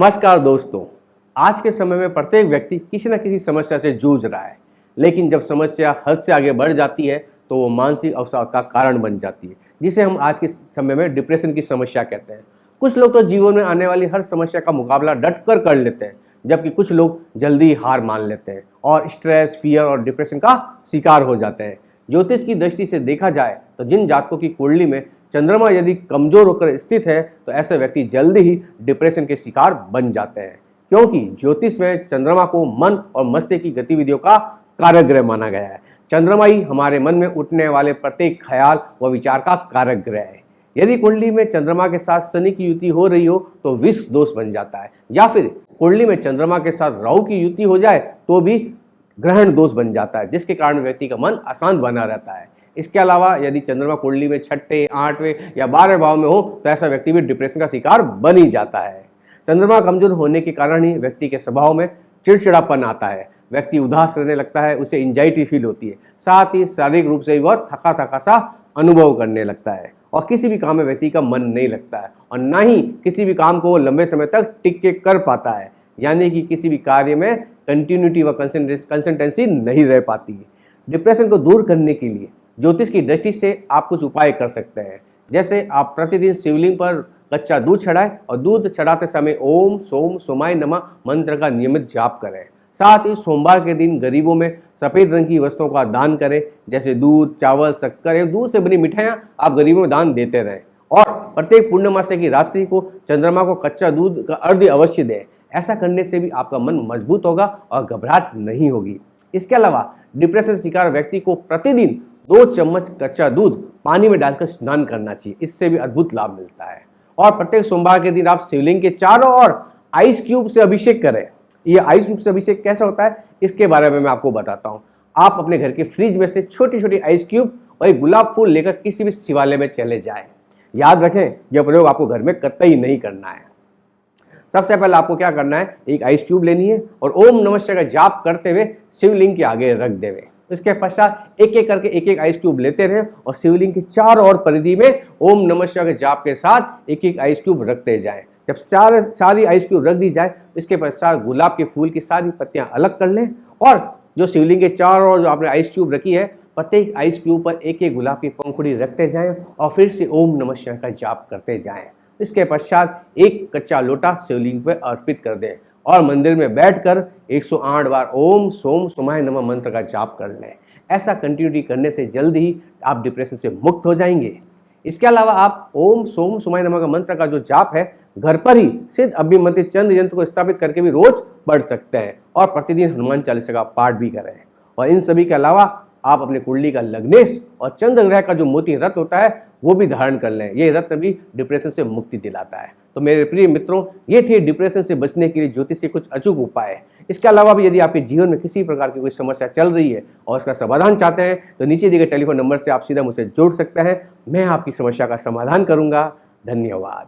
नमस्कार दोस्तों। आज के समय में प्रत्येक व्यक्ति किसी न किसी समस्या से जूझ रहा है, लेकिन जब समस्या हद से आगे बढ़ जाती है तो वो मानसिक अवसाद का कारण बन जाती है, जिसे हम आज के समय में डिप्रेशन की समस्या कहते हैं। कुछ लोग तो जीवन में आने वाली हर समस्या का मुकाबला डट कर लेते हैं, जबकि कुछ लोग जल्दी हार मान लेते हैं और स्ट्रेस, फियर और डिप्रेशन का शिकार हो जाते हैं। ज्योतिष की दृष्टि से देखा जाए तो जिन जातकों की कुंडली में चंद्रमा यदि कमजोर होकर स्थित है तो ऐसे व्यक्ति जल्दी ही डिप्रेशन के शिकार बन जाते हैं, क्योंकि ज्योतिष में चंद्रमा को मन और मस्तिष्क की गतिविधियों का कारक ग्रह माना गया है। चंद्रमा ही हमारे मन में उठने वाले प्रत्येक ख्याल व विचार का कारक ग्रह है। यदि कुंडली में चंद्रमा के साथ शनि की युति हो रही हो तो विष दोष बन जाता है, या फिर कुंडली में चंद्रमा के साथ राहु की युति हो जाए तो भी ग्रहण दोष बन जाता है, जिसके कारण व्यक्ति का मन अशांत बना रहता है। इसके अलावा यदि चंद्रमा कुंडली में 6ठे, 8वें या 12वें भाव में हो तो ऐसा व्यक्ति भी डिप्रेशन का शिकार बन ही जाता है। चंद्रमा कमजोर होने के कारण ही व्यक्ति के स्वभाव में चिड़चिड़ापन आता है, व्यक्ति उदास रहने लगता है, उसे एंजाइटी फील होती है, साथ ही शारीरिक रूप से भी बहुत थका थका सा अनुभव करने लगता है और किसी भी काम में व्यक्ति का मन नहीं लगता है और ना ही किसी भी काम को वो लंबे समय तक टिक के कर पाता है, यानी कि किसी भी कार्य में कंटिन्यूटी व कंसिस्टेंसी नहीं रह पाती है। डिप्रेशन को दूर करने के लिए ज्योतिष की दृष्टि से आप कुछ उपाय कर सकते हैं, जैसे आप प्रतिदिन शिवलिंग पर कच्चा दूध चढ़ाएं और दूध चढ़ाते समय ओम सोम सोमाय नमः मंत्र का नियमित जाप करें। साथ ही सोमवार के दिन गरीबों में सफ़ेद रंग की वस्तुओं का दान करें, जैसे दूध, चावल, शक्कर एवं दूध से बनी मिठाइयाँ आप गरीबों में दान देते रहें। और प्रत्येक पूर्णमासी की रात्रि को चंद्रमा को कच्चा दूध का अर्घ्य अवश्य दें। ऐसा करने से भी आपका मन मजबूत होगा और घबराहट नहीं होगी। इसके अलावा डिप्रेशन शिकार व्यक्ति को प्रतिदिन 2 चम्मच कच्चा दूध पानी में डालकर स्नान करना चाहिए, इससे भी अद्भुत लाभ मिलता है। और प्रत्येक सोमवार के दिन आप शिवलिंग के चारों ओर आइस क्यूब से अभिषेक करें। ये आइस क्यूब से अभिषेक कैसा होता है इसके बारे में मैं आपको बताता हूँ। आप अपने घर के फ्रिज में से छोटी छोटी आइस क्यूब और एक गुलाब फूल लेकर किसी भी शिवालय में चले जाएं। याद रखें, यह प्रयोग आपको घर में कतई नहीं करना है। सबसे पहले आपको क्या करना है, एक आइस क्यूब लेनी है और ओम नमः शिवाय का जाप करते हुए शिवलिंग के आगे रख देवे। इसके पश्चात एक एक करके एक एक आइस क्यूब लेते रहें और शिवलिंग के चारों ओर परिधि में ओम नमः शिवाय के जाप के साथ एक एक आइस क्यूब रखते जाएं। जब सारी आइस क्यूब रख दी जाए, इसके पश्चात गुलाब के फूल की सारी पत्तियां अलग कर लें और जो शिवलिंग के चारों ओर जो आपने आइस क्यूब रखी है, प्रत्येक आइस क्यूब पर एक एक गुलाब की पंखुड़ी रखते जाएं और फिर से ओम नमः शिवाय का जाप करते जाएं। इसके पश्चात एक कच्चा लोटा शिवलिंग पर अर्पित कर दें और मंदिर में बैठकर 108 बार ओम सोम सोमाय नमः मंत्र का जाप कर लें। ऐसा कंटिन्यूटी करने से जल्द ही आप डिप्रेशन से मुक्त हो जाएंगे। इसके अलावा आप ओम सोम सोमाय नमः का मंत्र का जो जाप है घर पर ही सिद्ध अभिमंत्रित चंद्र यंत्र को स्थापित करके भी रोज पढ़ सकते हैं और प्रतिदिन हनुमान चालीसा का पाठ भी करें। और इन सभी के अलावा आप अपने कुंडली का लग्नेश और चंद्र ग्रह का जो मोती रत्न होता है वो भी धारण कर लें। ये रत्न भी डिप्रेशन से मुक्ति दिलाता है। तो मेरे प्रिय मित्रों, ये थे डिप्रेशन से बचने के लिए ज्योतिष के कुछ अचूक उपाय। इसके अलावा भी यदि आपके जीवन में किसी प्रकार की कोई समस्या चल रही है और उसका समाधान चाहते हैं तो नीचे दिए गए टेलीफोन नंबर से आप सीधा मुझसे जुड़ सकते हैं। मैं आपकी समस्या का समाधान करूंगा। धन्यवाद।